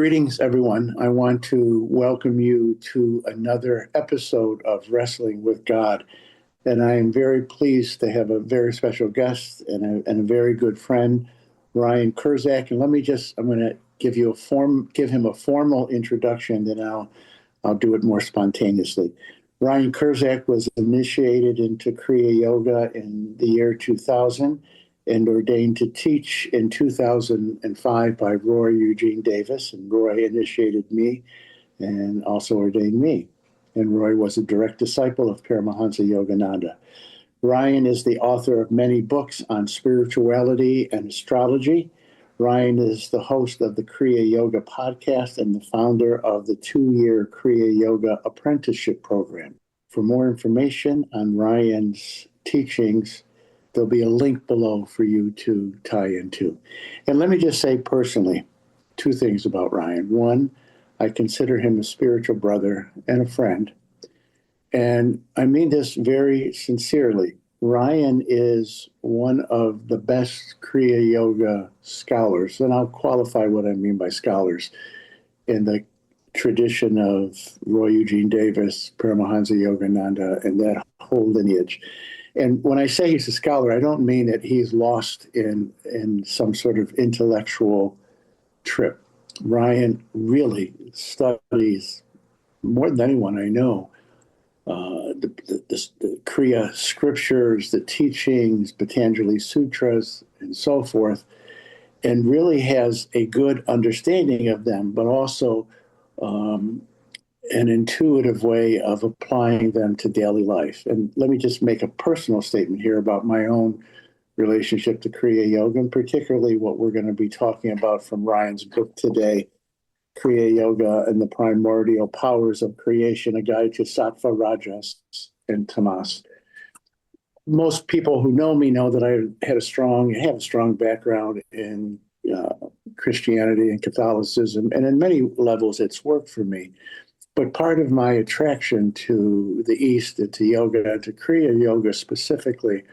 Greetings, everyone. I want to welcome you to another episode of Wrestling with God. And I am very pleased to have a very special guest and a very good friend, Ryan Kurczak. And I'm going to give him a formal introduction, then I'll do it more spontaneously. Ryan Kurczak was initiated into Kriya Yoga in the year 2000 and ordained to teach in 2005 by Roy Eugene Davis. And Roy initiated me and also ordained me. And Roy was a direct disciple of Paramahansa Yogananda. Ryan is the author of many books on spirituality and astrology. Ryan is the host of the Kriya Yoga podcast and the founder of the 2-year Kriya Yoga apprenticeship program. For more information on Ryan's teachings, there'll be a link below for you to tie into. And let me just say personally, 2 things about Ryan. One, I consider him a spiritual brother and a friend. And I mean this very sincerely. Ryan is one of the best Kriya Yoga scholars, and I'll qualify what I mean by scholars, in the tradition of Roy Eugene Davis, Paramahansa Yogananda, and that whole lineage. And when I say he's a scholar, I don't mean that he's lost in some sort of intellectual trip. Ryan really studies more than anyone I know the Kriya scriptures, the teachings, Patanjali sutras, and so forth, and really has a good understanding of them, but also an intuitive way of applying them to daily life. And let me just make a personal statement here about my own relationship to Kriya Yoga, and particularly what we're going to be talking about from Ryan's book today, Kriya Yoga and the Primordial Powers of Creation, a guide to Sattva, Rajas, and Tamas. Most people who know me know that I have a strong background in Christianity and Catholicism, and in many levels it's worked for me. But part of my attraction to the East and to yoga, and to Kriya Yoga specifically,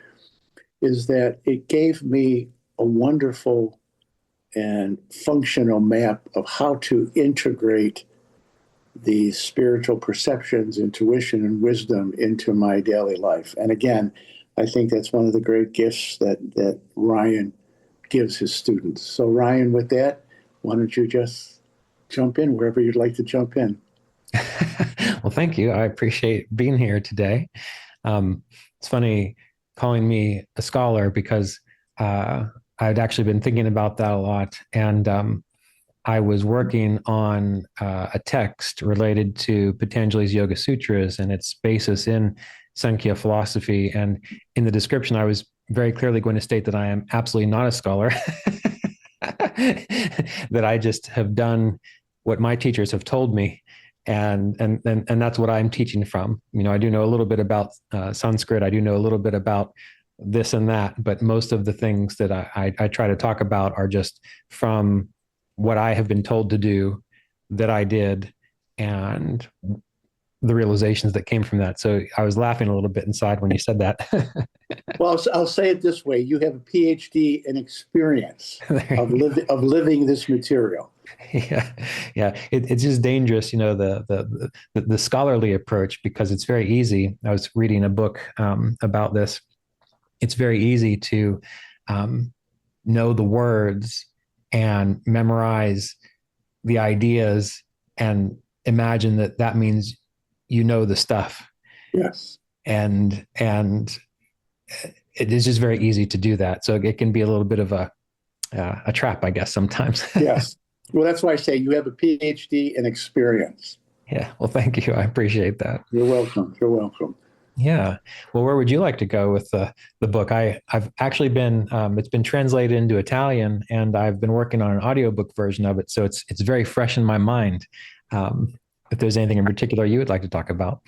is that it gave me a wonderful and functional map of how to integrate these spiritual perceptions, intuition, and wisdom into my daily life. And again, I think that's one of the great gifts that Ryan gives his students. So Ryan, with that, why don't you just jump in wherever you'd like to jump in. Well, thank you. I appreciate being here today. It's funny calling me a scholar because I'd actually been thinking about that a lot. And I was working on a text related to Patanjali's Yoga Sutras and its basis in Sankhya philosophy. And in the description, I was very clearly going to state that I am absolutely not a scholar, that I just have done what my teachers have told me. And that's what I'm teaching from. You know, I do know a little bit about Sanskrit. I do know a little bit about this and that, but most of the things that I try to talk about are just from what I have been told to do, that I did, and the realizations that came from that. So I was laughing a little bit inside when you said that. Well, I'll say it this way. You have a PhD in experience of living this material. Yeah. It's just dangerous, you know, the scholarly approach, because it's very easy. I was reading a book about this. It's very easy to know the words and memorize the ideas and imagine that means you know the stuff. Yes. And it is just very easy to do that. So it can be a little bit of a trap, I guess, sometimes. Yes. Well, that's why I say you have a PhD in experience. Yeah. Well, thank you. I appreciate that. You're welcome. You're welcome. Yeah. Well, where would you like to go with the book? I've actually been, it's been translated into Italian, and I've been working on an audiobook version of it. So it's very fresh in my mind. If there's anything in particular you would like to talk about.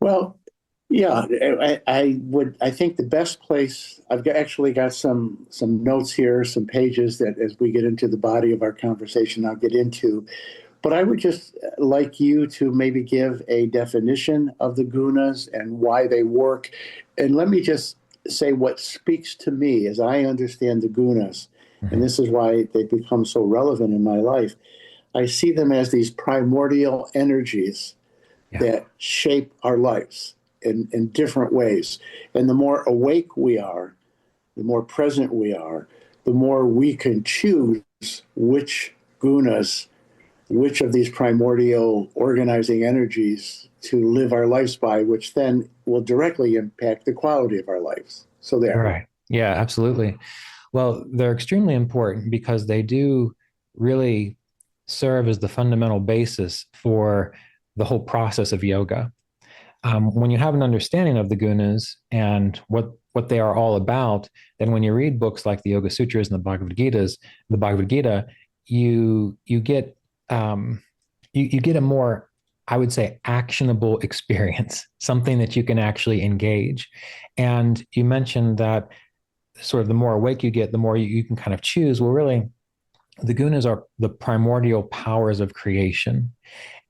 Well, yeah, I think the best place, actually got some notes here, some pages that as we get into the body of our conversation, I'll get into. But I would just like you to maybe give a definition of the gunas and why they work. And let me just say what speaks to me as I understand the gunas and this is why they become so relevant in my life. I see them as these primordial energies Yeah. that shape our lives in different ways. And the more awake we are, the more present we are, the more we can choose which gunas, which of these primordial organizing energies to live our lives by, which then will directly impact the quality of our lives. So there. Right. Yeah, absolutely. Well, they're extremely important because they do really serve as the fundamental basis for the whole process of yoga. When you have an understanding of the gunas and what they are all about, then when you read books like the Yoga Sutras and the Bhagavad Gita, you get you get a more, I would say, actionable experience, something that you can actually engage. And you mentioned that sort of the more awake you get, the more you can kind of choose. Well, really, the gunas are the primordial powers of creation,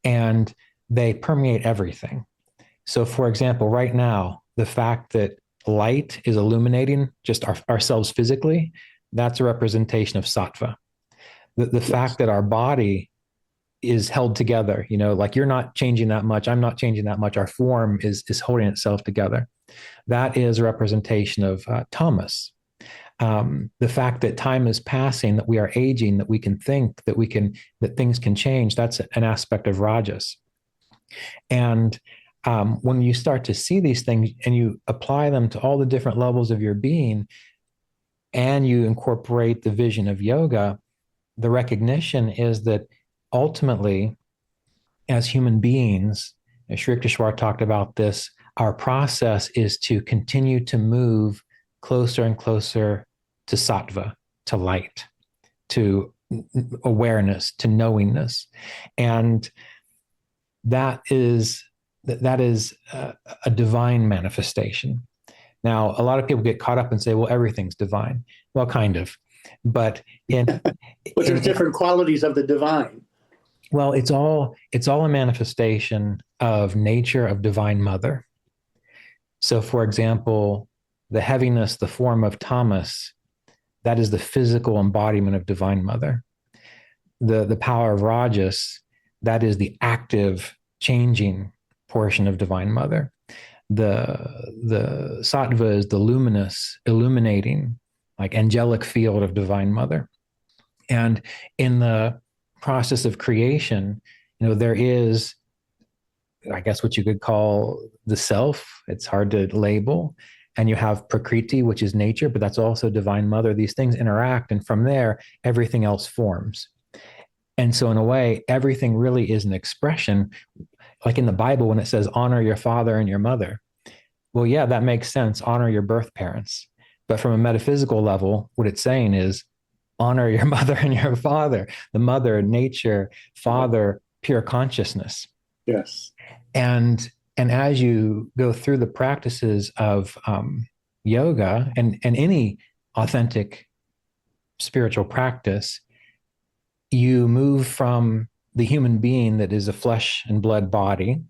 and they permeate everything. So, for example, right now, the fact that light is illuminating just ourselves physically, that's a representation of sattva. The Yes. fact that our body is held together, like you're not changing that much, I'm not changing that much, our form is holding itself together. That is a representation of tamas. The fact that time is passing, that we are aging, that we can think, that things can change, that's an aspect of rajas. And when you start to see these things and you apply them to all the different levels of your being, and you incorporate the vision of yoga, the recognition is that ultimately, as human beings, as Sri Yukteswar talked about this, our process is to continue to move closer and closer to sattva, to light, to awareness, to knowingness. And that is a divine manifestation. Now, a lot of people get caught up and say, well, everything's divine. Well, kind of. But But there's different qualities of the divine. well, it's all a manifestation of nature of Divine Mother. So, for example, the heaviness, the form of Tamas, that is the physical embodiment of Divine Mother. The power of Rajas, that is the active, changing portion of Divine Mother. The Sattva is the luminous, illuminating, like angelic field of Divine Mother. And in the process of creation, there is, I guess, what you could call the self. It's hard to label. And you have Prakriti, which is nature, but that's also Divine Mother. These things interact. And from there, everything else forms. And so, in a way, everything really is an expression, like in the Bible, when it says, honor your father and your mother. Well, yeah, that makes sense. Honor your birth parents. But from a metaphysical level, what it's saying is, honor your mother and your father, the mother, nature, father, pure consciousness. Yes. And as you go through the practices of yoga and any authentic spiritual practice, you move from the human being that is a flesh and blood body.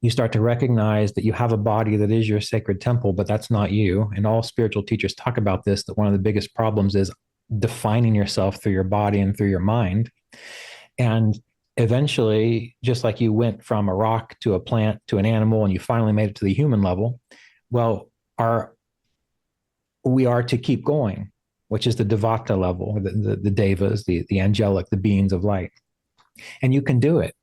You start to recognize that you have a body that is your sacred temple, but that's not you. And all spiritual teachers talk about this, that one of the biggest problems is defining yourself through your body and through your mind. And eventually, just like you went from a rock to a plant to an animal and you finally made it to the human level, well, we are to keep going, which is the Devata level, the devas, the angelic, the beings of light. And you can do it.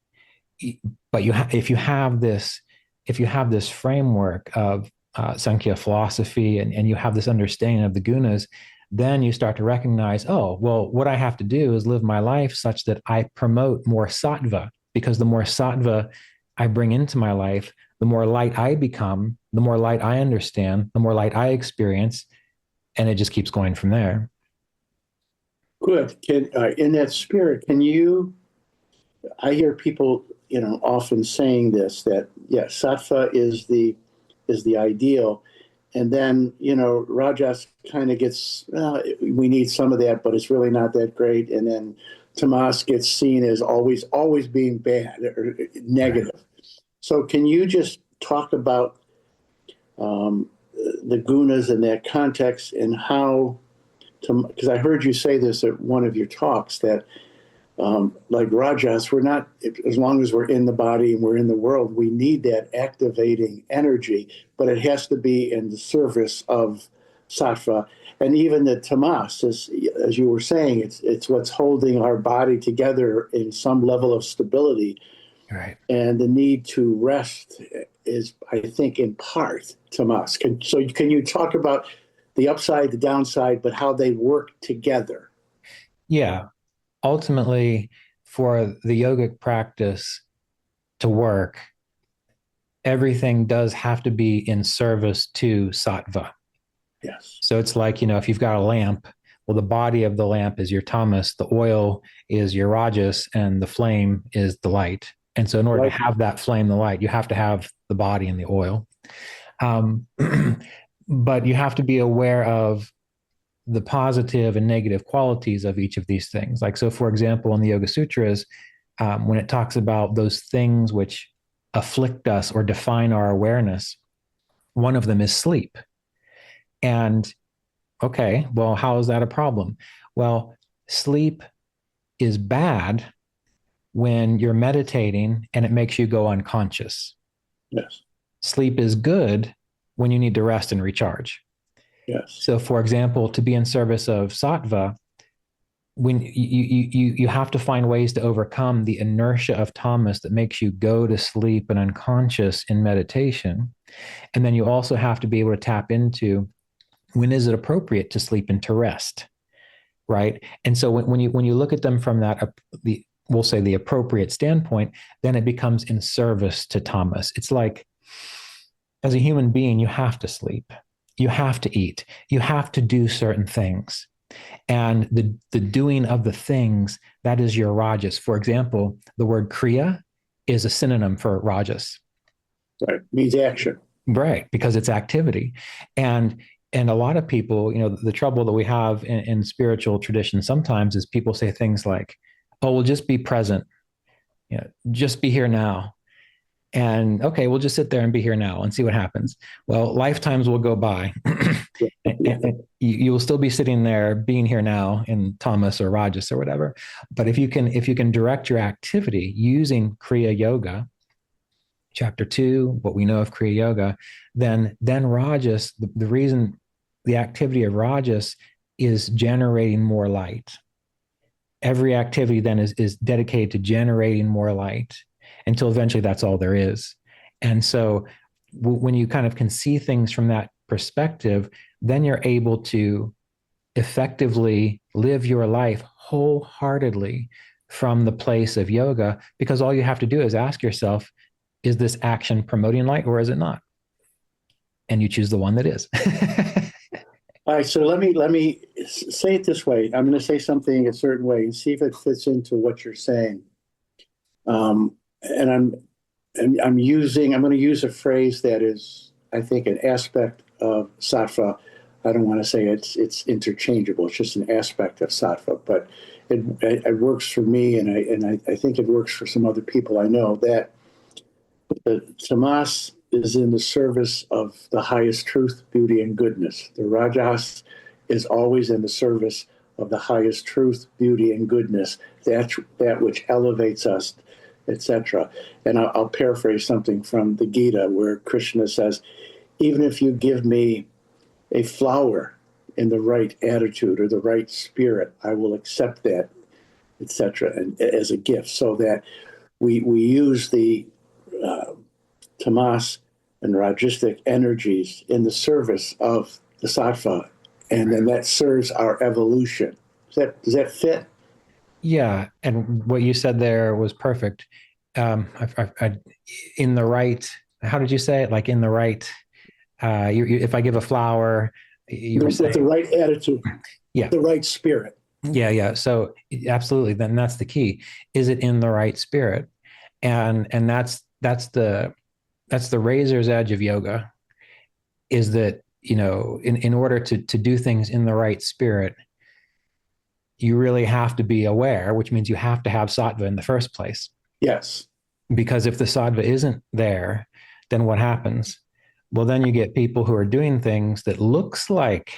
But if you have this framework of Sankhya philosophy and you have this understanding of the gunas, then you start to recognize, oh, well, what I have to do is live my life such that I promote more sattva, because the more sattva I bring into my life, the more light I become, the more light I understand, the more light I experience, and it just keeps going from there. Good. In that spirit, I hear people, often saying this, that, yeah, sattva is the ideal. And then, Rajas kind of gets, we need some of that, but it's really not that great. And then Tamas gets seen as always being bad or negative. Right. So can you just talk about the gunas in that context and how because I heard you say this at one of your talks, that like rajas, we're not, as long as we're in the body and we're in the world, we need that activating energy, but it has to be in the service of sattva. And even the tamas, as you were saying, it's what's holding our body together in some level of stability. Right. And the need to rest is, I think, in part tamas. Can you talk about the upside, the downside, but how they work together? Yeah. Ultimately, for the yogic practice to work, everything does have to be in service to sattva. Yes. So it's like, if you've got a lamp, well, the body of the lamp is your tamas, the oil is your rajas, and the flame is the light. And so in order to have that flame, the light, you have to have the body and the oil. But you have to be aware of the positive and negative qualities of each of these things. Like, so for example, in the Yoga Sutras, when it talks about those things which afflict us or define our awareness, one of them is sleep. And okay, well, how is that a problem? Well, sleep is bad when you're meditating and it makes you go unconscious. Yes. Sleep is good when you need to rest and recharge. Yes. So, for example, to be in service of sattva, when you have to find ways to overcome the inertia of tamas that makes you go to sleep and unconscious in meditation. And then you also have to be able to tap into when is it appropriate to sleep and to rest, right? And so when you look at them from that, we'll say the appropriate standpoint, then it becomes in service to tamas. It's like, as a human being, you have to sleep, you have to eat, you have to do certain things. And the doing of the things, that is your rajas. For example, the word kriya is a synonym for rajas. Right. Means action. Right, because it's activity. And a lot of people, the trouble that we have in spiritual tradition sometimes is people say things like, oh, we'll just be present, just be here now. And okay, we'll just sit there and be here now and see what happens. Well, lifetimes will go by. And you will still be sitting there being here now in Tamas or Rajas or whatever. But if you can direct your activity using Kriya Yoga, chapter 2, what we know of Kriya Yoga, then Rajas, the reason the activity of Rajas is generating more light. Every activity then is dedicated to generating more light until eventually that's all there is. And so when you kind of can see things from that perspective, then you're able to effectively live your life wholeheartedly from the place of yoga, because all you have to do is ask yourself, is this action promoting light or is it not? And you choose the one that is. All right, so let me say it this way. I'm going to say something a certain way and see if it fits into what you're saying. And I'm going to use a phrase that is, I think, an aspect of sattva. I don't want to say it's interchangeable. It's just an aspect of sattva, but it works for me, and I think it works for some other people I know, that the tamas is in the service of the highest truth, beauty, and goodness. The rajas is always in the service of the highest truth, beauty, and goodness, that which elevates us, etc. And I'll paraphrase something from the Gita where Krishna says, even if you give me a flower in the right attitude or the right spirit, I will accept that, etc., and as a gift, so that we use the tamas and rajasic energies in the service of the sattva, and then that serves our evolution. Does that fit? Yeah, and what you said there was perfect. In the right, how did you say it? Like in the right, if I give a flower, you were saying with the right attitude, yeah, the right spirit. Yeah. So absolutely, then that's the key. Is it in the right spirit? And that's the razor's edge of yoga. Is that in order to do things in the right spirit, you really have to be aware, which means you have to have sattva in the first place. Yes. Because if the sattva isn't there, then what happens? Well, then you get people who are doing things that looks like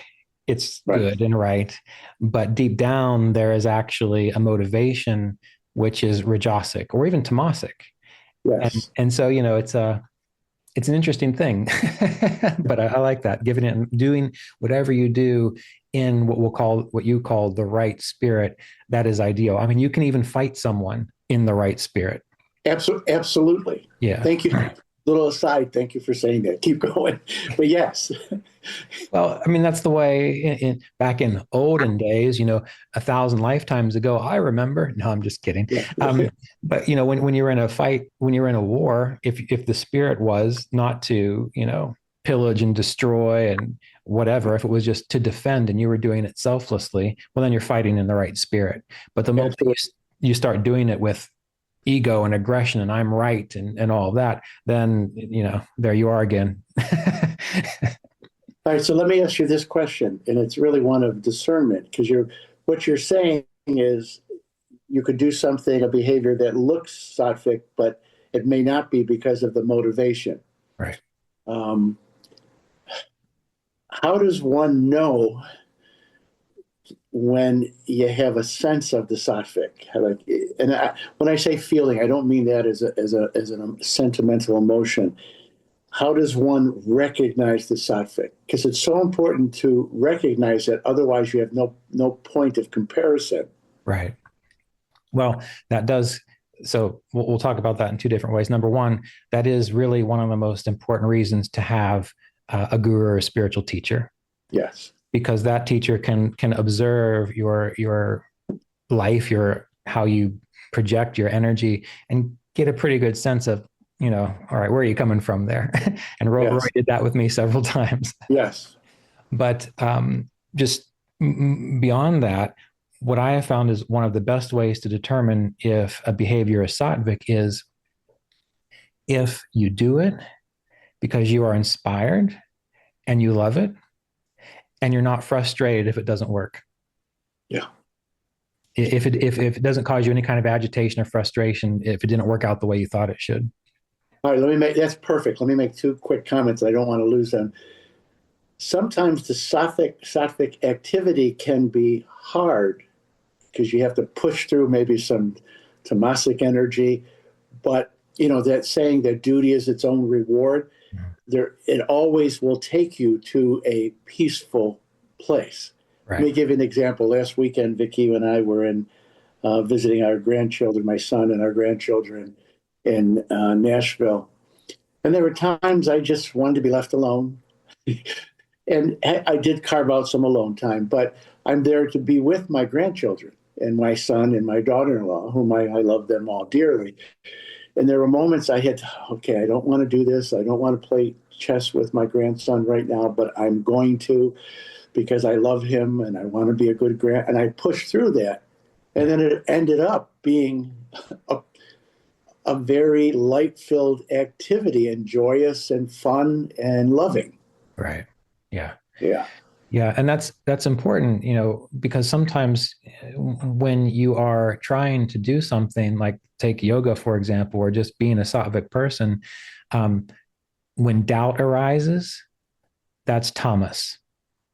it's Right. good and right, but deep down there is actually a motivation which is rajasic or even tamasic. Yes. And so, it's an interesting thing, but I like that. Giving it, doing whatever you do in what you call the right spirit, that is ideal. I mean, you can even fight someone in the right spirit. Absolutely. Yeah. Thank you. Little aside, thank you for saying that. Keep going. But yes. Well, I mean, that's the way back in olden days, 1,000 lifetimes ago, I remember. No, I'm just kidding. Yeah. But when you're in a fight, when you're in a war, if the spirit was not to, pillage and destroy and whatever, if it was just to defend and you were doing it selflessly, well, then you're fighting in the right spirit. But the moment Absolutely. you start doing it with ego and aggression and I'm right and all of that, then, there you are again. All right. So let me ask you this question, and it's really one of discernment, because what you're saying is you could do something, a behavior that looks sattvic, but it may not be because of the motivation. Right. Um, how does one know when you have a sense of the sattvic? When I say feeling, I don't mean that as a sentimental emotion. How does one recognize the sattvic? Because it's so important to recognize it. Otherwise, you have no point of comparison. Right. Well, that does. So we'll talk about that in two different ways. Number one, that is really one of the most important reasons to have a guru or a spiritual teacher, Yes. because that teacher can observe your life, your how you project your energy, and get a pretty good sense of, all right, where are you coming from there? And Roy Yes. did that with me several times. Yes. But just beyond that, what I have found is one of the best ways to determine if a behavior is sattvic is if you do it because you are inspired and you love it, and you're not frustrated if it doesn't work. Yeah. If it doesn't cause you any kind of agitation or frustration, if it didn't work out the way you thought it should. All right. That's perfect. Let me make two quick comments. I don't want to lose them. Sometimes the sattvic activity can be hard because you have to push through maybe some tamasic energy. But that saying that duty is its own reward, it always will take you to a peaceful place. Let Right. me give you an example. Last weekend, Vicky and I were in visiting our grandchildren, my son and our grandchildren in Nashville. And there were times I just wanted to be left alone. And I did carve out some alone time, but I'm there to be with my grandchildren and my son and my daughter-in-law, whom I love them all dearly. And there were moments I had, okay, I don't want to do this. I don't want to play chess with my grandson right now, but I'm going to because I love him and I want to be a good and I pushed through that. And then it ended up being a, a very light-filled activity and joyous and fun and loving. Right. Yeah. Yeah. Yeah, and that's important, because sometimes when you are trying to do something like take yoga, for example, or just being a sattvic person, um, when doubt arises, that's tamas.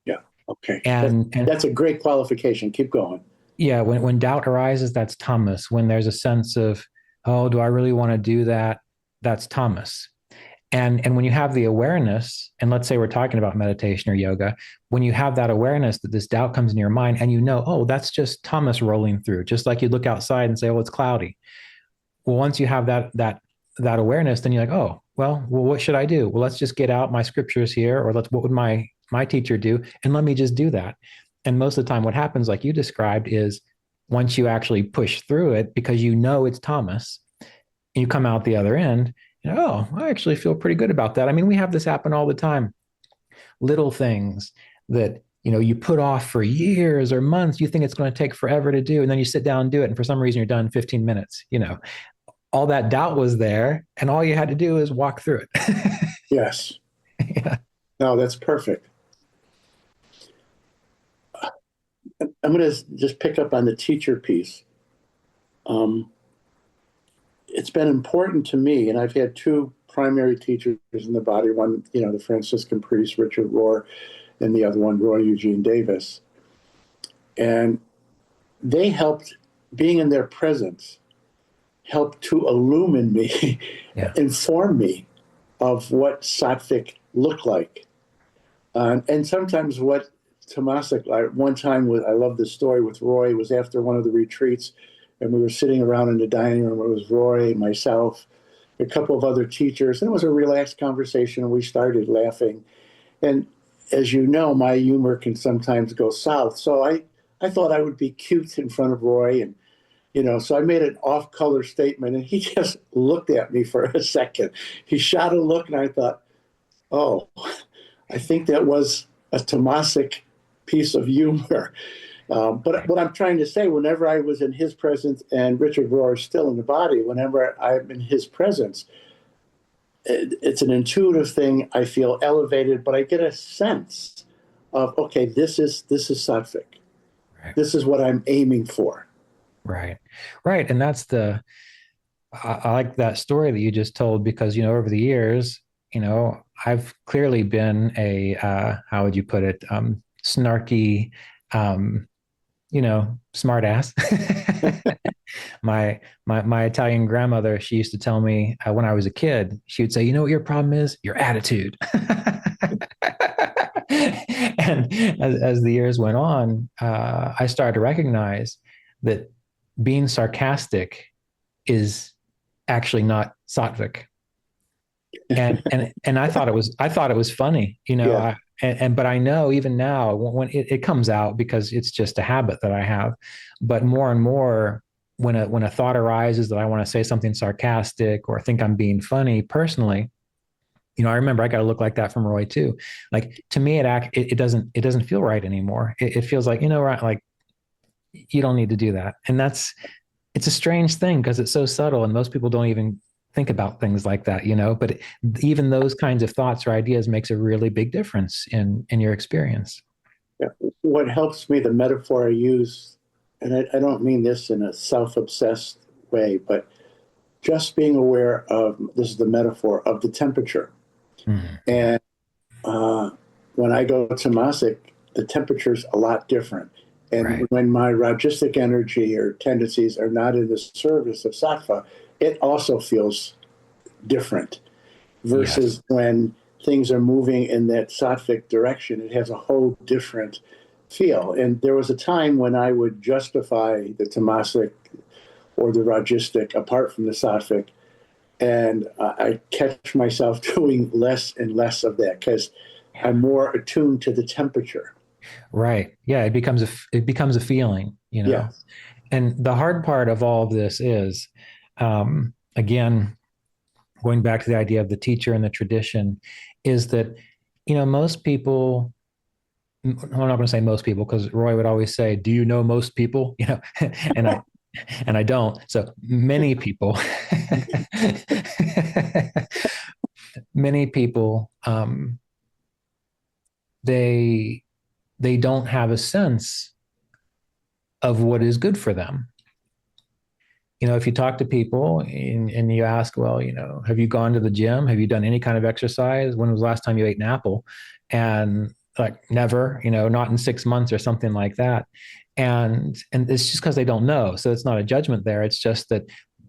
Yeah. Okay. And That's a great qualification. Keep going. yeah, when doubt arises, that's tamas. When there's a sense of, oh, do I really want to do that? That's tamas. And when you have the awareness, and let's say we're talking about meditation or yoga, when you have that awareness that this doubt comes in your mind and oh, that's just Tamas rolling through, just like you look outside and say, oh, it's cloudy. Well, once you have that awareness, then you're like, oh, well, what should I do? Well, let's just get out my scriptures here, or what would my teacher do? And let me just do that. And most of the time, what happens, like you described, is once you actually push through it because it's Tamas, you come out the other end, oh, I actually feel pretty good about that. I mean, we have this happen all the time. Little things that you put off for years or months, you think it's going to take forever to do, and then you sit down and do it, and for some reason you're done in 15 minutes. All that doubt was there, and all you had to do is walk through it. Yes. Yeah. No, that's perfect. I'm going to just pick up on the teacher piece. It's been important to me, and I've had two primary teachers in the body. One, the Franciscan priest, Richard Rohr, and the other one, Roy Eugene Davis. And they helped, being in their presence, helped to illumine me, Yeah. inform me of what sattvic looked like. And sometimes what tamasic, one time, I love this story with Roy, it was after one of the retreats, and we were sitting around in the dining room. It was Roy, myself, a couple of other teachers, and it was a relaxed conversation, and we started laughing. And as you know, my humor can sometimes go south. So I thought I would be cute in front of Roy, and so I made an off-color statement, and he just looked at me for a second. He shot a look, and I thought, oh, I think that was a Tamasic piece of humor. But what I'm trying to say, whenever I was in his presence, and Richard Rohr is still in the body, whenever I'm in his presence, it's an intuitive thing. I feel elevated, but I get a sense of, okay, this is sattvic. Right. This is what I'm aiming for. Right. Right. And I like that story that you just told, because, over the years, I've clearly been how would you put it? Snarky, smart ass. My Italian grandmother, she used to tell me when I was a kid, she would say, you know what your problem is? Your attitude. And as the years went on, I started to recognize that being sarcastic is actually not sattvic. And I thought it was funny, Yeah. but I know even now when it comes out, because it's just a habit that I have, but more and more when a thought arises that I want to say something sarcastic or think I'm being funny personally, I remember I got to look like that from Roy too. Like, to me, it doesn't feel right anymore. It feels like, right, like, you don't need to do that. And it's a strange thing because it's so subtle and most people don't even think about things like that, but even those kinds of thoughts or ideas makes a really big difference in your experience. Yeah. What helps me, the metaphor I use, and I don't mean this in a self-obsessed way, but just being aware of, this is the metaphor, of the temperature. Mm-hmm. And when I go to Masic, the temperature's a lot different. And Right. when my Rajasic energy or tendencies are not in the service of Sattva, it also feels different. Versus Yes. when things are moving in that Sattvic direction, it has a whole different feel. And there was a time when I would justify the Tamasic or the Rajasic apart from the Sattvic, and I catch myself doing less and less of that because I'm more attuned to the temperature. Right. Yeah. It becomes a feeling, Yeah. and the hard part of all of this is, again, going back to the idea of the teacher and the tradition, is that, most people, I'm not going to say most people because Roy would always say, do you know most people? And I don't. So many people, many people, they don't have a sense of what is good for them. If you talk to people and you ask, well, have you gone to the gym? Have you done any kind of exercise? When was the last time you ate an apple? And like, never, not in 6 months or something like that. And it's just because they don't know. So it's not a judgment there. It's just that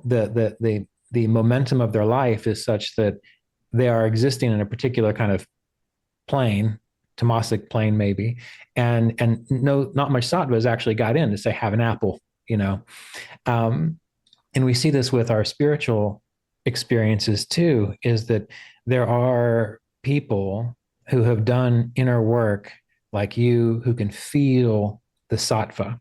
the momentum of their life is such that they are existing in a particular kind of plane, Tamasic plane maybe, and no, not much sattva has actually got in to say have an apple, um, and we see this with our spiritual experiences too, is that there are people who have done inner work like you who can feel the sattva.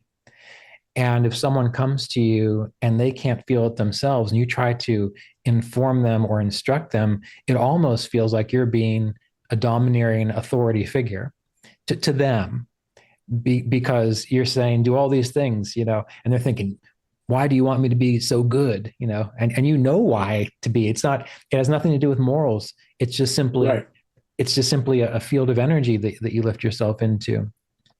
And if someone comes to you and they can't feel it themselves and you try to inform them or instruct them, it almost feels like you're being a domineering authority figure to them, because you're saying, do all these things, and they're thinking, why do you want me to be so good? And why to be. It has nothing to do with morals. It's just simply, Right. a field of energy that you lift yourself into.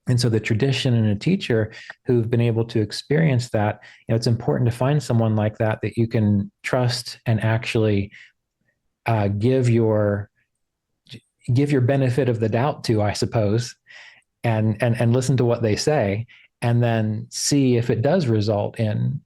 And so the tradition and a teacher who've been able to experience that, it's important to find someone like that you can trust and actually give your give your benefit of the doubt to, I suppose, and listen to what they say, and then see if it does result in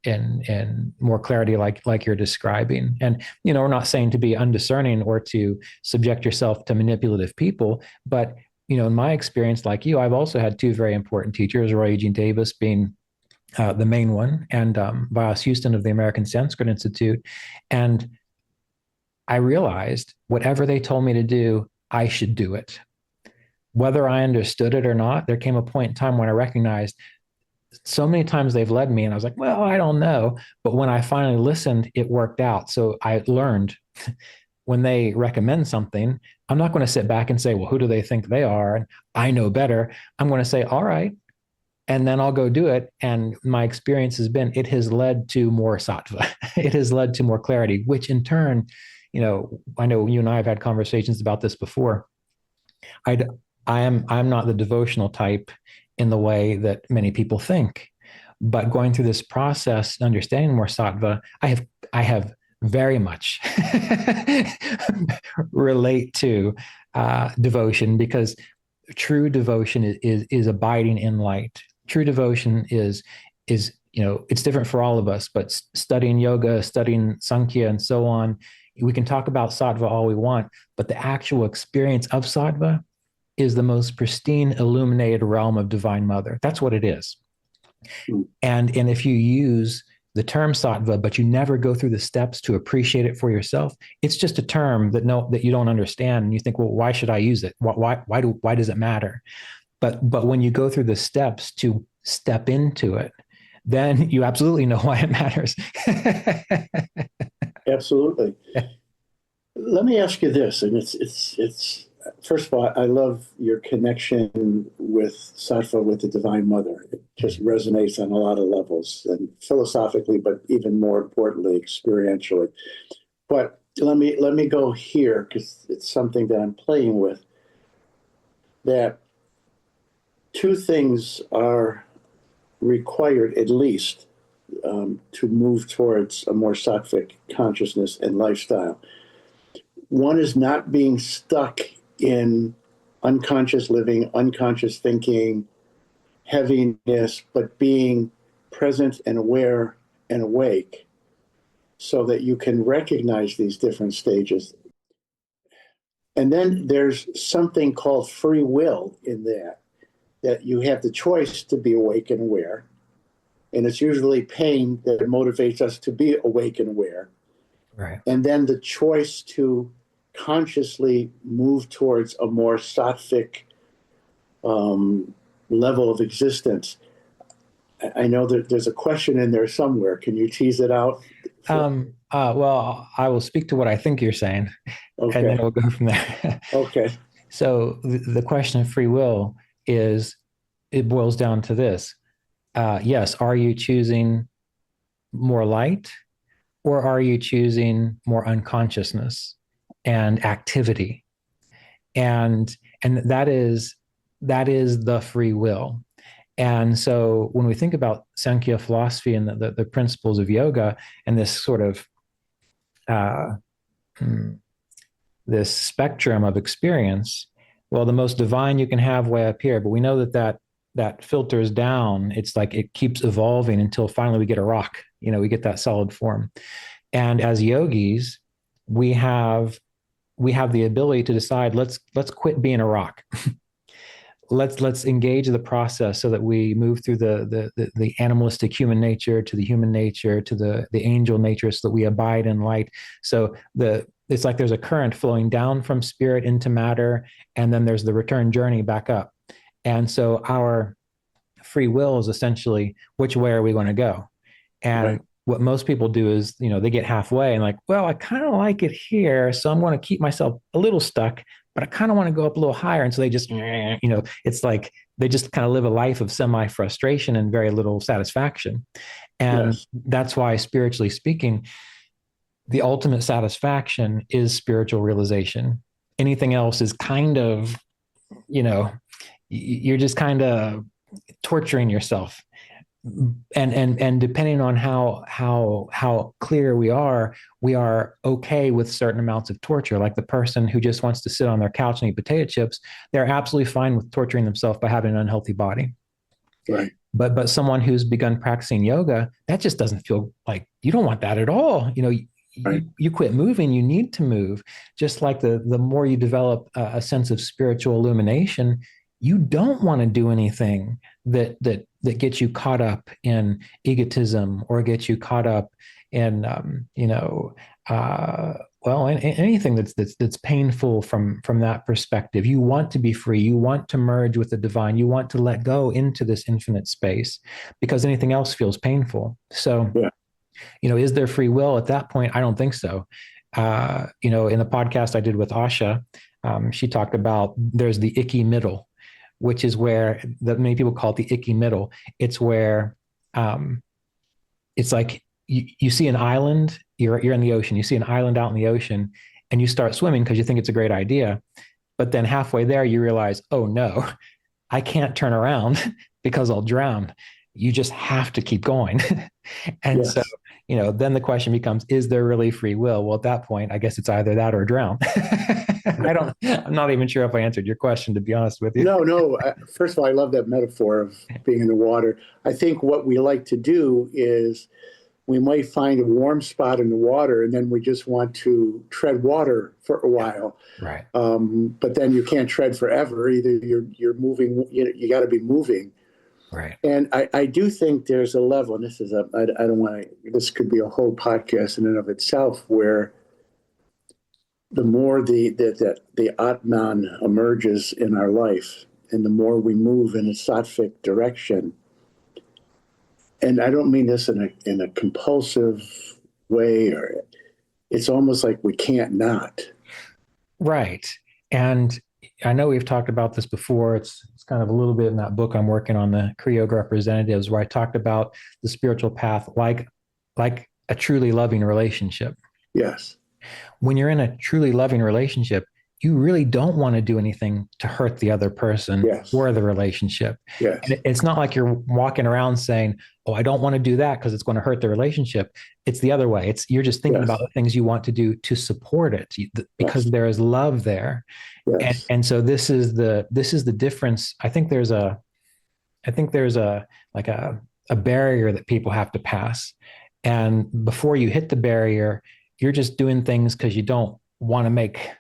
more clarity, like you're describing. And we're not saying to be undiscerning or to subject yourself to manipulative people, but in my experience, like you, I've also had two very important teachers, Roy Eugene Davis being the main one, and Vyas Houston of the American Sanskrit Institute. And I realized whatever they told me to do, I should do it. Whether I understood it or not, there came a point in time when I recognized so many times they've led me and I was like, well, I don't know. But when I finally listened, it worked out. So I learned when they recommend something, I'm not going to sit back and say, well, who do they think they are? And I know better. I'm going to say, all right. And then I'll go do it. And my experience has been, it has led to more sattva. It has led to more clarity, which in turn, I know you and I have had conversations about this before. I'm not the devotional type in the way that many people think, but going through this process, understanding more sattva, I have very much relate to devotion, because true devotion is abiding in light. True devotion is it's different for all of us, but studying yoga, studying Sankhya, and so on, we can talk about sattva all we want, but the actual experience of sattva is the most pristine, illuminated realm of Divine Mother. That's what it is. And if you use the term sattva, but you never go through the steps to appreciate it for yourself, it's just a term that you don't understand, and you think, well, why should I use it? Why does it matter? But when you go through the steps to step into it, then you absolutely know why it matters. Absolutely. Let me ask you this, and it's first of all, I love your connection with Sattva, with the Divine Mother. It just resonates on a lot of levels, and philosophically, but even more importantly, experientially. But let me go here, because it's something that I'm playing with. That two things are required, at least, to move towards a more sattvic consciousness and lifestyle. One is not being stuck in unconscious living, unconscious thinking, heaviness, but being present and aware and awake, so that you can recognize these different stages. And then there's something called free will in that you have the choice to be awake and aware. And it's usually pain that motivates us to be awake and aware. Right. And then the choice to consciously move towards a more sattvic level of existence. I know that there's a question in there somewhere. Can you tease it out? Well, I will speak to what I think you're saying, Okay. and then we'll go from there. Okay. So the question of free will it boils down to this. Yes, are you choosing more light, or are you choosing more unconsciousness and activity? And that is the free will. And so when we think about Sankhya philosophy and the principles of yoga and this sort of this spectrum of experience, well, the most divine you can have way up here, but we know that filters down. It's like it keeps evolving until finally we get a rock, we get that solid form. And as yogis, we have the ability to decide, let's quit being a rock. let's engage the process so that we move through the animalistic human nature to the human nature to the angel nature, so that we abide in light. So it's like there's a current flowing down from spirit into matter, and then there's the return journey back up. And so our free will is essentially, which way are we going to go? And right. What most people do is, they get halfway and like, well, I kind of like it here, so I'm going to keep myself a little stuck, but I kind of want to go up a little higher. And so they just, it's like they just kind of live a life of semi-frustration and very little satisfaction. And yes. That's why, spiritually speaking, the ultimate satisfaction is spiritual realization. Anything else is kind of, you're just kind of torturing yourself. and depending on how clear we are okay with certain amounts of torture. Like the person who just wants to sit on their couch and eat potato chips, they're absolutely fine with torturing themselves by having an unhealthy body. Right. But someone who's begun practicing yoga, that just doesn't feel like, you don't want that at all. Right. You quit moving, you need to move. Just like the more you develop a sense of spiritual illumination, you don't want to do anything that gets you caught up in egotism or gets you caught up in anything that's painful from that perspective. You want to be free. You want to merge with the divine. You want to let go into this infinite space, because anything else feels painful. So, Yeah. is there free will at that point? I don't think so. In the podcast I did with Asha, she talked about there's the icky middle, which is where many people call it the icky middle. It's where it's like you see an island, you're in the ocean, you see an island out in the ocean, and you start swimming because you think it's a great idea. But then halfway there, you realize, oh no, I can't turn around because I'll drown. You just have to keep going. And so, Yes. then the question becomes, is there really free will? Well, at that point, I guess it's either that or drown. I'm not even sure if I answered your question, to be honest with you. No, no. First of all, I love that metaphor of being in the water. I think what we like to do is we might find a warm spot in the water, and then we just want to tread water for a while. Right. But then you can't tread forever. Either you're moving. You got to be moving. Right. And I do think there's a level, and I don't want to. This could be a whole podcast in and of itself, where the more the Atman emerges in our life, and the more we move in a sattvic direction, and I don't mean this in a compulsive way, or it's almost like we can't not. Right. And I know we've talked about this before. It's kind of a little bit in that book I'm working on, the Kriya Yoga Representatives, where I talked about the spiritual path like a truly loving relationship. Yes. When you're in a truly loving relationship, you really don't want to do anything to hurt the other person Yes. or the relationship. Yes. And it's not like you're walking around saying, "Oh, I don't want to do that because it's going to hurt the relationship." It's the other way. You're just thinking Yes. about the things you want to do to support it, because Yes. there is love there. Yes. And so this is the difference. I think there's a like a barrier that people have to pass. And before you hit the barrier, you're just doing things because you don't want to make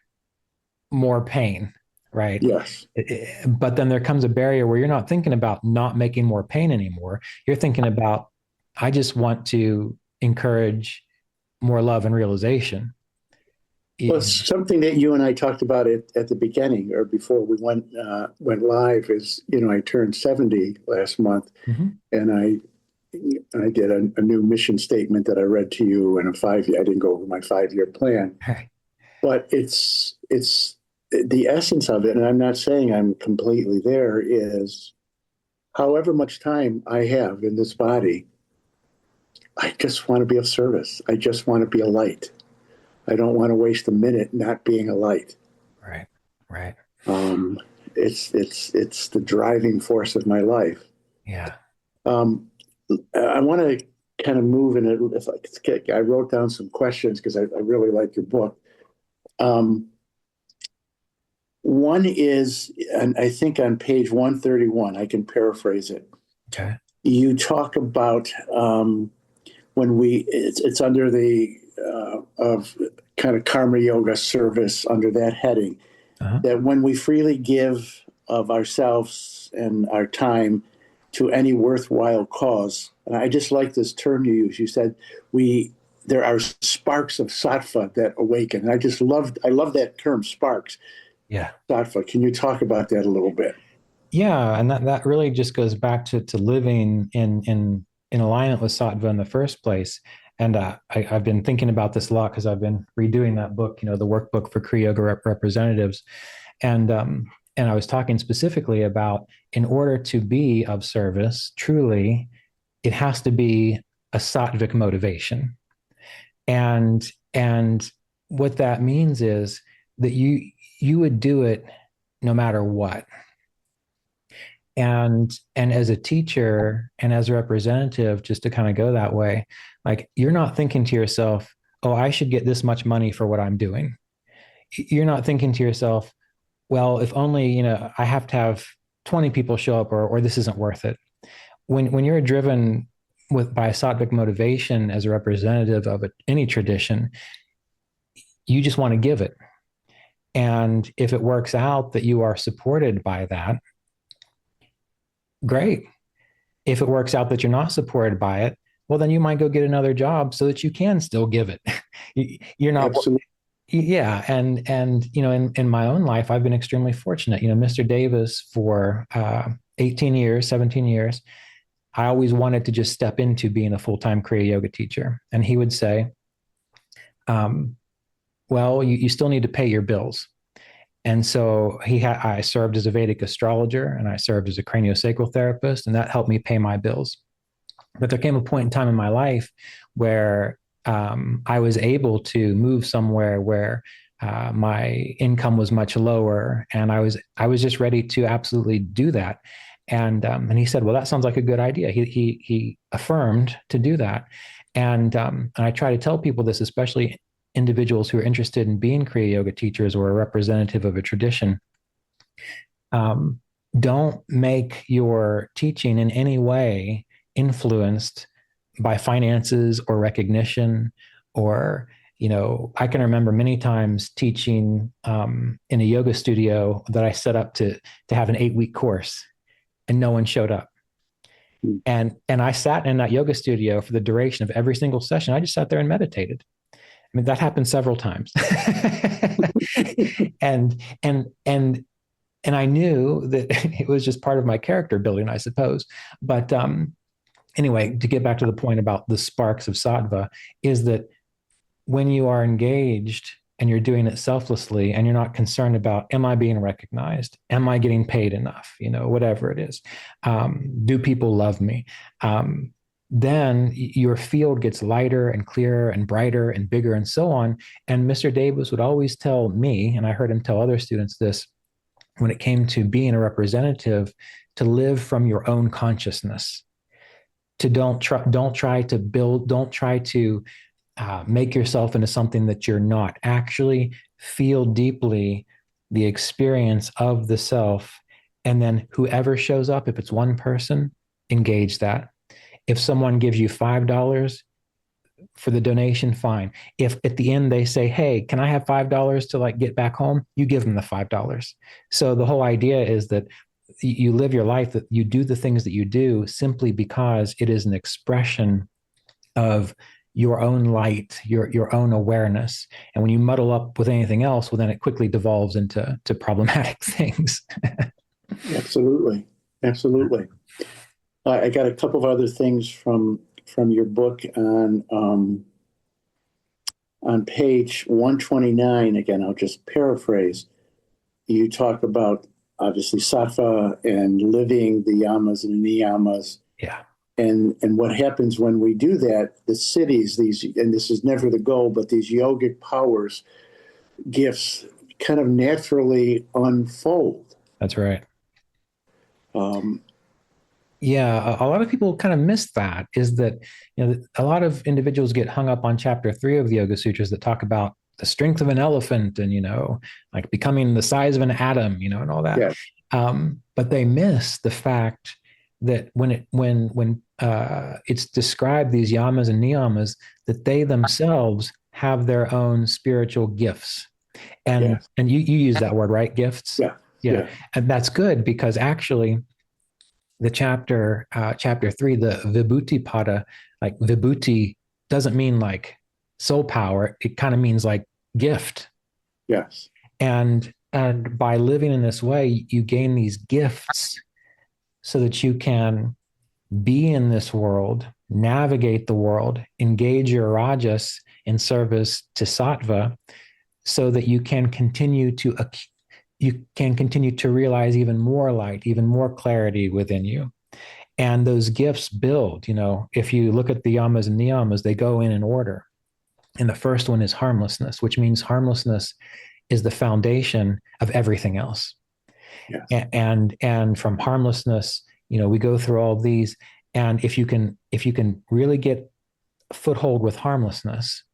more pain, right? Yes. But then there comes a barrier where you're not thinking about not making more pain anymore. You're thinking about, I just want to encourage more love and realization. Well, something that you and I talked about at the beginning, or before we went live, is I turned 70 last month, Mhm. and I did a new mission statement that I read to you in a 5 year. I didn't go over my 5 year plan, Right. but it's the essence of it, and I'm not saying I'm completely there. Is however much time I have in this body, I just want to be of service. I just want to be a light. I don't want to waste a minute not being a light. Right. Right. Um, it's the driving force of my life. Yeah. I want to kind of move in it. If I wrote down some questions because I really like your book. One is, and I think on page 131, I can paraphrase it. Okay. You talk about when it's under the of kind of karma yoga service under that heading, that when we freely give of ourselves and our time to any worthwhile cause, and I just like this term you use. You said there are sparks of sattva that awaken. And I love that term, sparks. Yeah. Sattva. Can you talk about that a little bit? Yeah. And that really just goes back to living in alignment with Sattva in the first place. And I've been thinking about this a lot because I've been redoing that book, the workbook for Kriya Yoga representatives. And I was talking specifically about, in order to be of service, truly, it has to be a sattvic motivation. And what that means is that you would do it no matter what. And as a teacher and as a representative, just to kind of go that way, like you're not thinking to yourself, oh, I should get this much money for what I'm doing. You're not thinking to yourself, well, if only, I have to have 20 people show up, or this isn't worth it. When you're driven by sattvic motivation as a representative of any tradition, you just want to give it. And if it works out that you are supported by that, great. If it works out that you're not supported by it, well, then you might go get another job so that you can still give it. You're not. Absolutely. Yeah. And in my own life, I've been extremely fortunate. Mr. Davis for 18 years, 17 years, I always wanted to just step into being a full-time Kriya Yoga teacher. And he would say, well, you still need to pay your bills. And so I served as a Vedic astrologer, and I served as a craniosacral therapist, and that helped me pay my bills. But there came a point in time in my life where I was able to move somewhere where my income was much lower, and I was just ready to absolutely do that. And he said, "Well, that sounds like a good idea." He affirmed to do that, and I try to tell people this, especially individuals who are interested in being Kriya Yoga teachers or a representative of a tradition. Don't make your teaching in any way influenced by finances or recognition, or I can remember many times teaching in a yoga studio that I set up to have an 8-week course, and no one showed up. And I sat in that yoga studio for the duration of every single session. I just sat there and meditated. I mean, that happened several times. and I knew that it was just part of my character building, I suppose. But anyway, to get back to the point about the sparks of sattva, is that when you are engaged and you're doing it selflessly, and you're not concerned about, am I being recognized? Am I getting paid enough? Whatever it is. Do people love me? Then your field gets lighter and clearer and brighter and bigger and so on. And Mr. Davis would always tell me, and I heard him tell other students this, when it came to being a representative, to live from your own consciousness, to don't try to make yourself into something that you're not. Actually feel deeply the experience of the self, and then whoever shows up, if it's one person, engage that. If someone gives you $5 for the donation, fine. If at the end they say, hey, can I have $5 to get back home? You give them the $5. So the whole idea is that you live your life, that you do the things that you do simply because it is an expression of your own light, your own awareness. And when you muddle up with anything else, well, then it quickly devolves into problematic things. Absolutely. Absolutely. I got a couple of other things from your book on page 129. Again, I'll just paraphrase. You talk about obviously sattva and living the yamas and niyamas. Yeah. And what happens when we do that, the cities, and this is never the goal, but these yogic powers, gifts kind of naturally unfold. That's right. Yeah, a lot of people kind of miss that, is that, a lot of individuals get hung up on chapter 3 of the Yoga Sutras that talk about the strength of an elephant and, like becoming the size of an atom, and all that. Yeah. But they miss the fact that when it's described, these yamas and niyamas, that they themselves have their own spiritual gifts. And yes. And you use that word, right? Gifts. Yeah. And that's good, because actually the chapter 3, the Vibhuti Pada, like Vibhuti doesn't mean like soul power. It kind of means like gift. Yes. And by living in this way, you gain these gifts so that you can be in this world, navigate the world, engage your rajas in service to sattva, so that you can continue to realize even more light, even more clarity within you. And those gifts build, if you look at the yamas and niyamas, they go in order. And the first one is harmlessness, which means harmlessness is the foundation of everything else. Yes. And from harmlessness, we go through all of these. And if you can really get a foothold with harmlessness,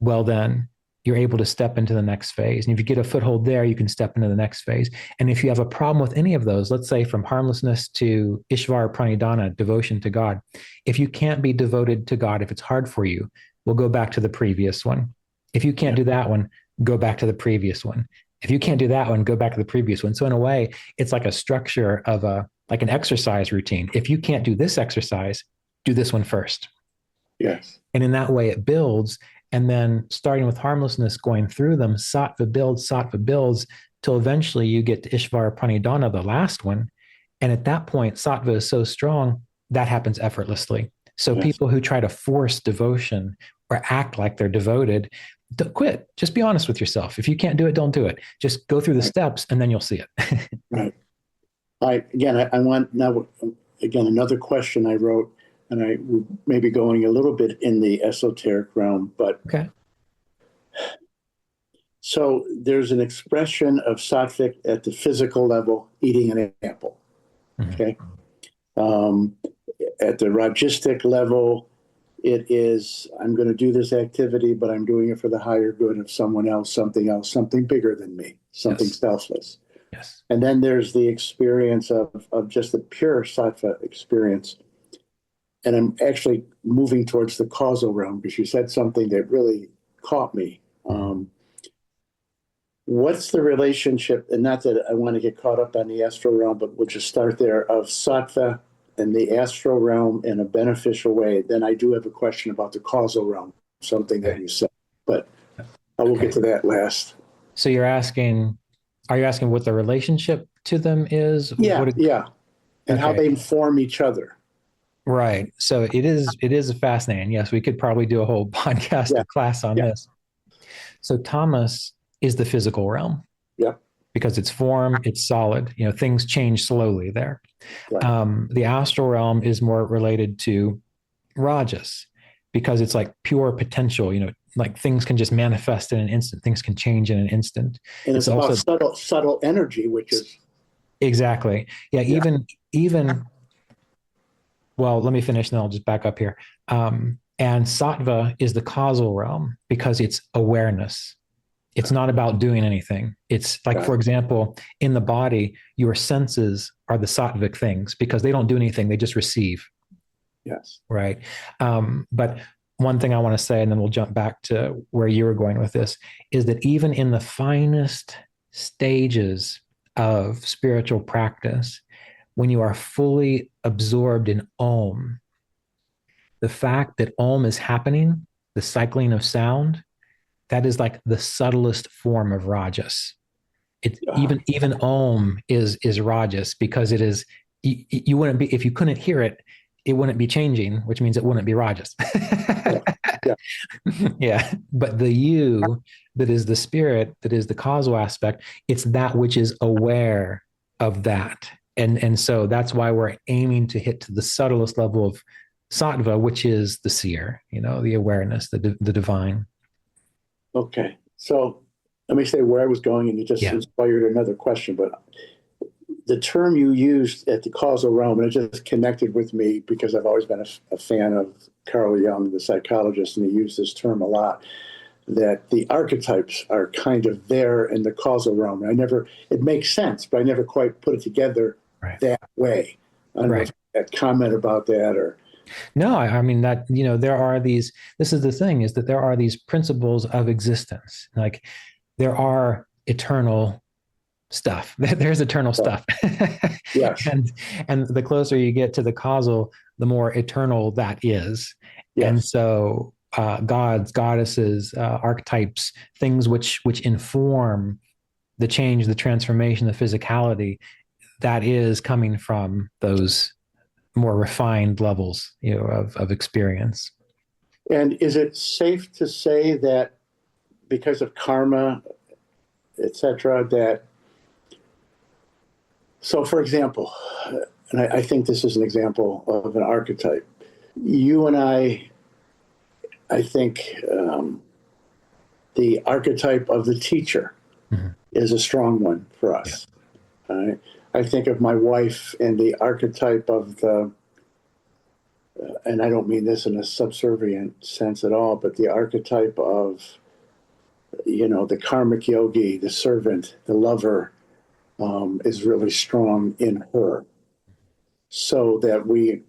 well, then you're able to step into the next phase. And if you get a foothold there, you can step into the next phase. And if you have a problem with any of those, let's say from harmlessness to Ishvara Pranidhana, devotion to God, if you can't be devoted to God, if it's hard for you, we'll go back to the previous one. If you can't do that one, go back to the previous one. If you can't do that one, go back to the previous one. So in a way, it's like a structure of like an exercise routine. If you can't do this exercise, do this one first. Yes. And in that way, it builds. And then starting with harmlessness, going through them, sattva builds till eventually you get to Ishvara Pranidhana, the last one. And at that point, sattva is so strong that happens effortlessly. So people who try to force devotion or act like they're devoted, quit. Just be honest with yourself. If you can't do it, don't do it. Just go through the steps and then you'll see it. Right. I want now, again, another question I wrote, and I may be going a little bit in the esoteric realm, but okay. So there's an expression of sattvic at the physical level, eating an apple. Okay. At the ragistic level, it is, I'm going to do this activity, but I'm doing it for the higher good of someone else, something bigger than me, something selfless. Yes. And then there's the experience of just the pure sattva experience. And I'm actually moving towards the causal realm because you said something that really caught me. What's the relationship, and not that I want to get caught up on the astral realm, but we'll just start there, of sattva and the astral realm in a beneficial way. Then I do have a question about the causal realm, something that you said, but I will get to that last. So are you asking what the relationship to them is? And how they inform each other. Right. So it is fascinating. Yes, we could probably do a whole podcast or class on this. So Tamas is the physical realm. Yeah. Because it's form, it's solid. Things change slowly there. Right. The astral realm is more related to Rajas because it's like pure potential. Like things can just manifest in an instant. Things can change in an instant. And it's also about subtle energy, which is exactly. Yeah. Even. Well, let me finish, and then I'll just back up here. And sattva is the causal realm because it's awareness. It's not about doing anything. It's like, for example, in the body, your senses are the sattvic things because they don't do anything. They just receive. Yes. Right. But one thing I want to say, and then we'll jump back to where you were going with this, is that even in the finest stages of spiritual practice, when you are fully absorbed in Om, the fact that Om is happening, the cycling of sound, that is like the subtlest form of Rajas. Even Om is Rajas because it is, you wouldn't be, if you couldn't hear it, it wouldn't be changing, which means it wouldn't be Rajas. Yeah. But the you that is the spirit, that is the causal aspect, it's that which is aware of that. And so that's why we're aiming to hit to the subtlest level of sattva, which is the seer, the awareness, the divine. Okay. So let me say where I was going, and you just inspired another question, but the term you used at the causal realm, and it just connected with me because I've always been a fan of Carl Jung, the psychologist, and he used this term a lot, that the archetypes are kind of there in the causal realm. It makes sense, but I never quite put it together that way. I don't know if you had comment about that or... No, I mean that, there are these, this is the thing, is that there are these principles of existence. Like there are eternal stuff. There's eternal stuff. Yes. And the closer you get to the causal, the more eternal that is. Yes. And so gods, goddesses, archetypes, things which inform the change, the transformation, the physicality, that is coming from those more refined levels, of experience. And is it safe to say that because of karma, etc., so for example, and I think this is an example of an archetype, you and I think the archetype of the teacher is a strong one for us. I, I think of my wife and the archetype of and I don't mean this in a subservient sense at all, but the archetype of, the karmic yogi, the servant, the lover, is really strong in her. So that the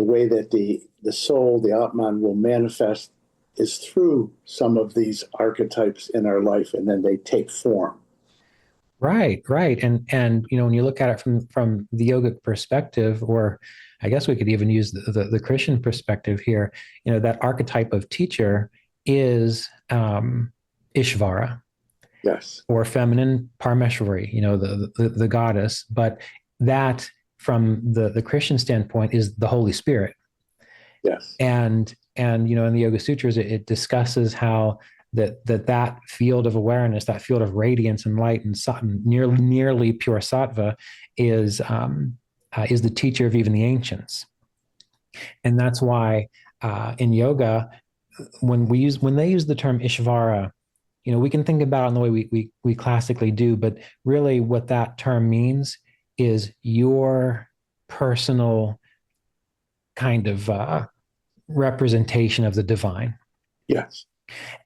way that the soul, the Atman, will manifest is through some of these archetypes in our life, and then they take form. Right, right. And when you look at it from the yogic perspective, or I guess we could even use the Christian perspective here, that archetype of teacher is Ishvara, Yes, or feminine Parmeshwari, the goddess. But that, from the Christian standpoint, is the Holy Spirit. yes, And in the Yoga Sutras, it discusses how that field of awareness, that field of radiance and light and nearly pure sattva, is the teacher of even the ancients. And that's why in yoga, when they use the term Ishvara, we can think about it in the way we classically do, but really what that term means is your personal kind of representation of the divine. yes,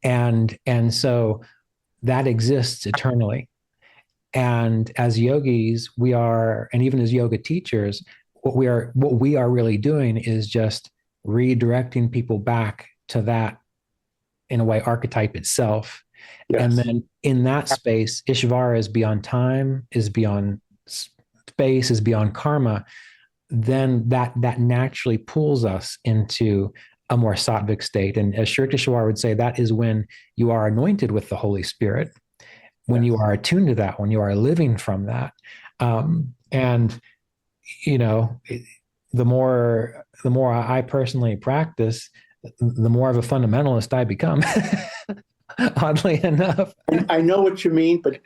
And so that exists eternally. And as yogis, we are, and even as yoga teachers, what we are really doing is just redirecting people back to that, in a way, archetype itself. yes, And then in that space, Ishvara is beyond time, is beyond space, is beyond karma. Then that naturally pulls us into a more sattvic state. And as Sri Krishna would say, that is when you are anointed with the Holy Spirit, when yes. you are attuned to that, when you are living from that. And the more I personally practice, the more of a fundamentalist I become. Oddly enough. And I know what you mean, but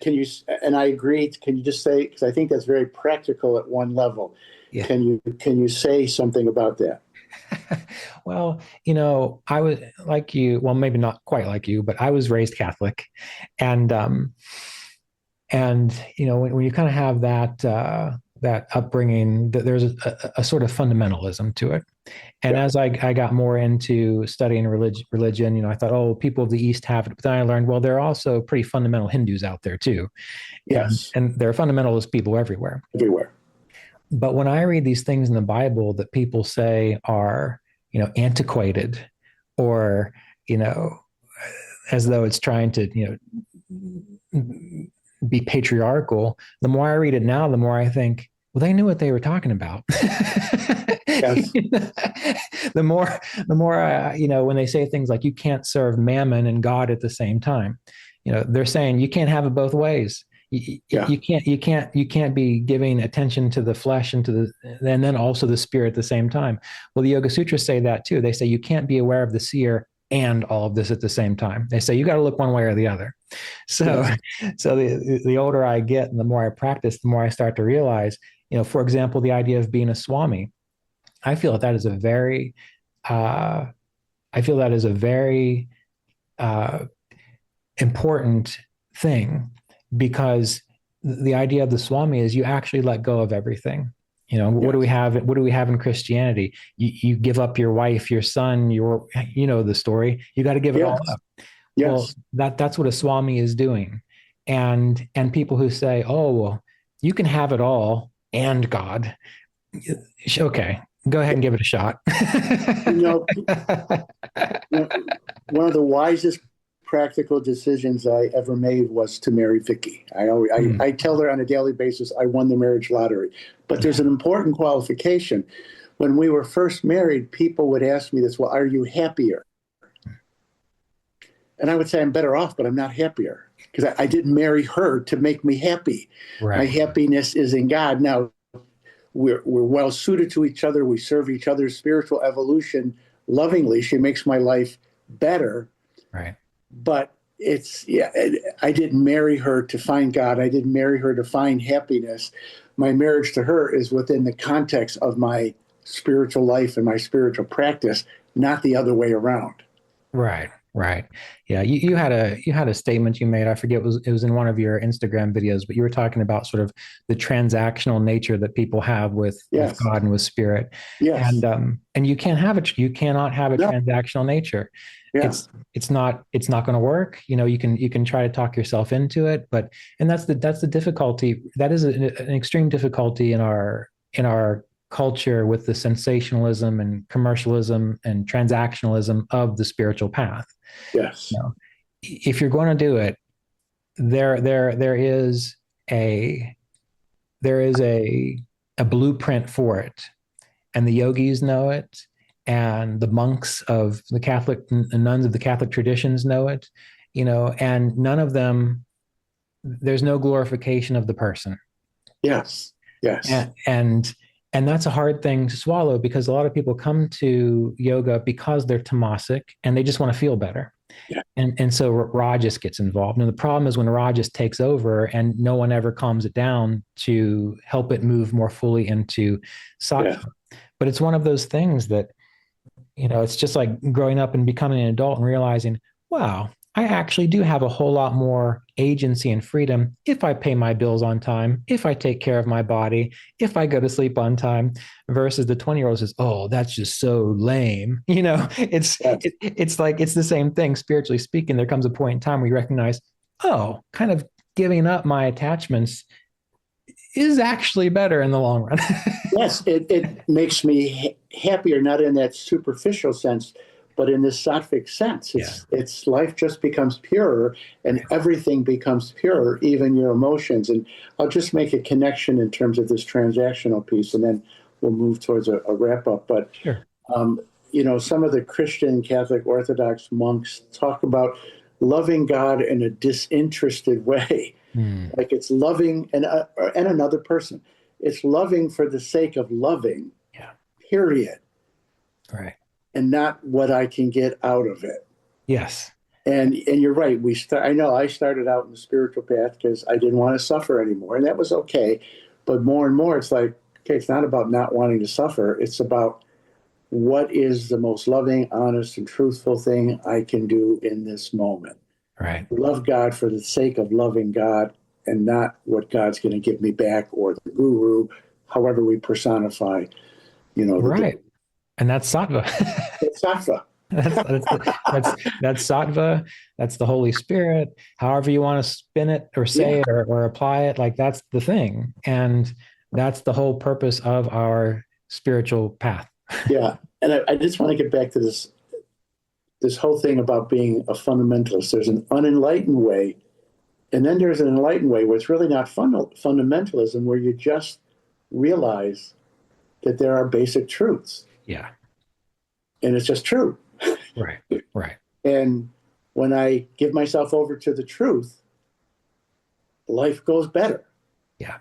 and I agree, can you just say, because I think that's very practical at one level. Yeah. Can you say something about that? Well, I was like you, well, maybe not quite like you, but I was raised Catholic. And when you kind of have that upbringing, there's a sort of fundamentalism to it. And Yeah. as I got more into studying religion, I thought, oh, people of the East have it. But then I learned, well, there are also pretty fundamental Hindus out there too. And, Yes. and there are fundamentalist people everywhere. Everywhere. But when I read these things in the Bible that people say are, antiquated, or, as though it's trying to, be patriarchal, the more I read it now, the more I think, well, they knew what they were talking about. Yes. The more, when they say things like you can't serve mammon and God at the same time, they're saying you can't have it both ways. Yeah. You can't be giving attention to the flesh and and then also the spirit at the same time. Well, the Yoga Sutras say that too. They say you can't be aware of the seer and all of this at the same time. They say you got to look one way or the other. So, Yes. so the older I get and the more I practice, the more I start to realize, for example, the idea of being a swami. I feel that is a very, uh, I feel that is a very uh, important thing, because the idea of the swami is you actually let go of everything. What Yes. do we have? What do we have in Christianity? You give up your wife, your son, the story. You got to give it all Yes. up. Well, Yes. that's what a swami is doing. And people who say, oh, well, you can have it all and God. Okay, go ahead and give it a shot. You know, one of the wisest practical decisions I ever made was to marry Vicky. I tell her on a daily basis I won the marriage lottery. But there's an important qualification. When we were first married, people would ask me this, well, are you happier? And I would say I'm better off, but I'm not happier, because I didn't marry her to make me happy. Right. My happiness is in God. Now, we're well suited to each other. We serve each other's spiritual evolution lovingly. She makes my life better. Right. But I didn't marry her to find God. I didn't marry her to find happiness. My marriage to her is within the context of my spiritual life and my spiritual practice, not the other way around. Right. Right. Yeah. You had a statement you made. I forget it was in one of your Instagram videos, but you were talking about sort of the transactional nature that people have with Yes. God and with spirit. Yes. And you cannot have a No. transactional nature. Yeah. It's not going to work. You can try to talk yourself into it, but and that's the difficulty. That is an extreme difficulty in our culture with the sensationalism and commercialism and transactionalism of the spiritual path. Yes. No. If you're going to do it, there is a there is a blueprint for it, and the yogis know it, and the monks of the Catholic and nuns of the Catholic traditions know it, and none of them. There's no glorification of the person, Yes. Yes. and that's a hard thing to swallow because a lot of people come to yoga because they're tamasic and they just want to feel better. Yeah. And so Rajas gets involved. And the problem is when Rajas takes over and no one ever calms it down to help it move more fully into Yeah. Sattva. But it's one of those things that, it's just like growing up and becoming an adult and realizing, wow, I actually do have a whole lot more agency and freedom if I pay my bills on time, if I take care of my body, if I go to sleep on time, versus the 20-year-old says, "Oh, that's just so lame." Yes. It's like it's the same thing spiritually speaking. There comes a point in time where you recognize, oh, kind of giving up my attachments is actually better in the long run. Yes. It makes me happier, not in that superficial sense, but in this sattvic sense. Yeah. It's life just becomes purer, and everything becomes purer, even your emotions. And I'll just make a connection in terms of this transactional piece, and then we'll move towards a wrap up. But Sure. some of the Christian, Catholic, Orthodox monks talk about loving God in a disinterested way. Hmm. Like it's loving and another person. It's loving for the sake of loving, Yeah. period, Right. and not what I can get out of it. Yes. And you're right. I know I started out in the spiritual path because I didn't want to suffer anymore, and that was okay. But more and more, it's like, okay, it's not about not wanting to suffer. It's about what is the most loving, honest, and truthful thing I can do in this moment. Right. Love God for the sake of loving God, and not what God's going to give me back or the guru, however we personify, Right. And that's sattva. the sattva. That's sattva. That's the Holy Spirit. However you want to spin it or say Yeah, it or apply it, like that's the thing. And that's the whole purpose of our spiritual path. yeah. And I just want to get back to this whole thing about being a fundamentalist. There's an unenlightened way, and then there's an enlightened way where it's really not fundamentalism, where you just realize that there are basic truths, Yeah. and it's just true. Right. Right. And when I give myself over to the truth, life goes better. Yeah.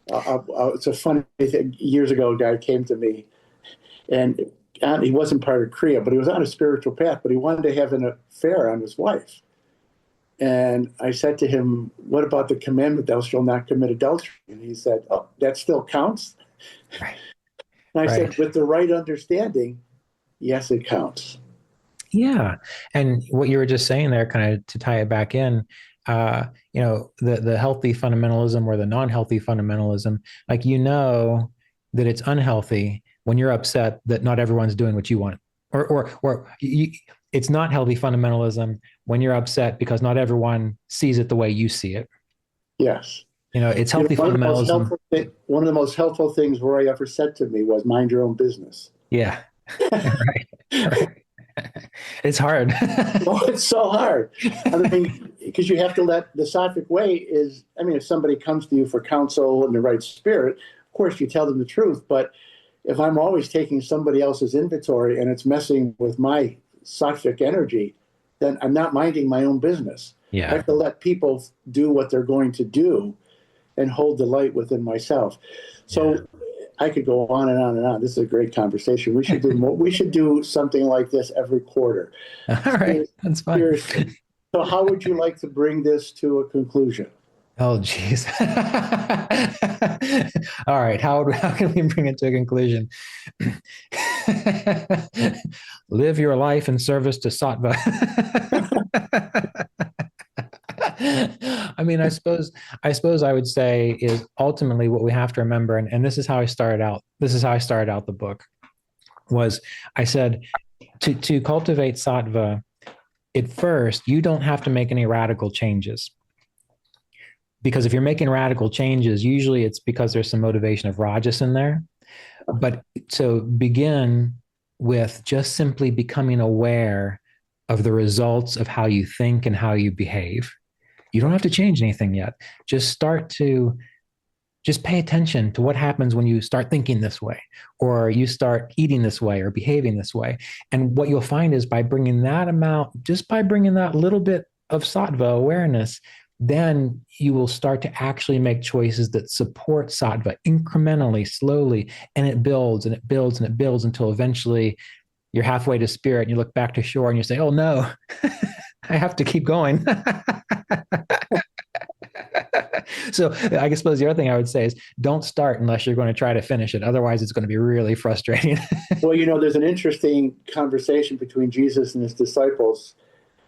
It's a funny thing. Years ago, a guy came to me, and he wasn't part of Kriya, but he was on a spiritual path, but he wanted to have an affair on his wife. And I said to him, "What about the commandment, thou shalt not commit adultery?" And he said, "Oh, that still counts." Right. And I Right. said, "With the right understanding, yes, it counts." Yeah. And what you were just saying there, kind of to tie it back in, the healthy fundamentalism or the non-healthy fundamentalism, like that it's unhealthy when you're upset that not everyone's doing what you want. It's not healthy fundamentalism when you're upset because not everyone sees it the way you see it. Yes. It's healthy fundamentalism. One of the most helpful things Roy ever said to me was, "Mind your own business." Yeah. Right. Right. It's hard. Oh, it's so hard. I mean, because you have to let the sattvic way is, I mean, if somebody comes to you for counsel in the right spirit, of course you tell them the truth. But if I'm always taking somebody else's inventory and it's messing with my sattvic energy, then I'm not minding my own business. I Yeah. have to let people do what they're going to do and hold the light within myself. Yeah. So I could go on and on and on. This is a great conversation. We should do more. We should do something like this every quarter. All right. That's fine. Seriously. So how would you like to bring this to a conclusion? Oh, geez. All right. How can we bring it to a conclusion? Live your life in service to Sattva. I mean, I suppose I would say is ultimately what we have to remember, and this is how I started out. This is how I started out the book. Was I said to cultivate Sattva, at first you don't have to make any radical changes, because if you're making radical changes, usually it's because there's some motivation of rajas in there. But so begin with just simply becoming aware of the results of how you think and how you behave. You don't have to change anything yet. Just pay attention to what happens when you start thinking this way, or you start eating this way, or behaving this way. And what you'll find is by bringing that little bit of sattva awareness, then you will start to actually make choices that support sattva incrementally, slowly, and it builds and it builds and it builds until eventually you're halfway to spirit and you look back to shore and you say, oh no, I have to keep going. So I suppose the other thing I would say is don't start unless you're going to try to finish it. Otherwise, it's going to be really frustrating. Well, there's an interesting conversation between Jesus and his disciples,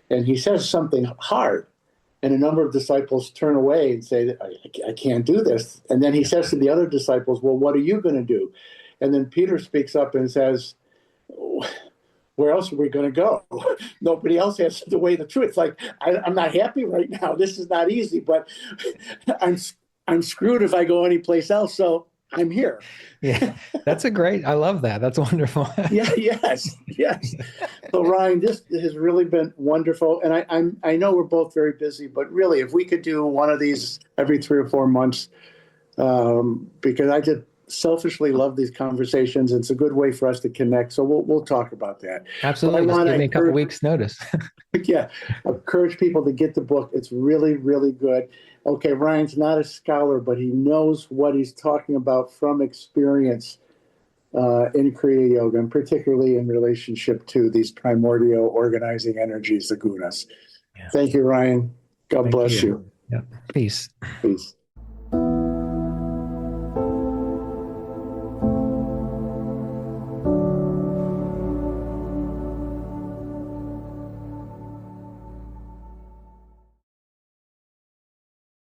and he says something hard, and a number of disciples turn away and say, I can't do this. And then he says to the other disciples, well, what are you going to do? And then Peter speaks up and says, where else are we going to go? Nobody else has the way, the truth. Like, I'm not happy right now. This is not easy, but I'm screwed if I go anyplace else. So I'm here. Yeah, I love that. That's wonderful. Yes. So Ryan, this has really been wonderful. And I know we're both very busy, but really, if we could do one of these every 3 or 4 months, because I just selfishly love these conversations. It's a good way for us to connect. So we'll talk about that. Absolutely. Just give me a couple of weeks notice. Yeah. I encourage people to get the book. It's really, really good. Okay. Ryan's not a scholar, but he knows what he's talking about from experience in Kriya Yoga, and particularly in relationship to these primordial organizing energies, the Gunas. Yeah. Thank you, Ryan. God bless you. Yeah. Peace. Peace.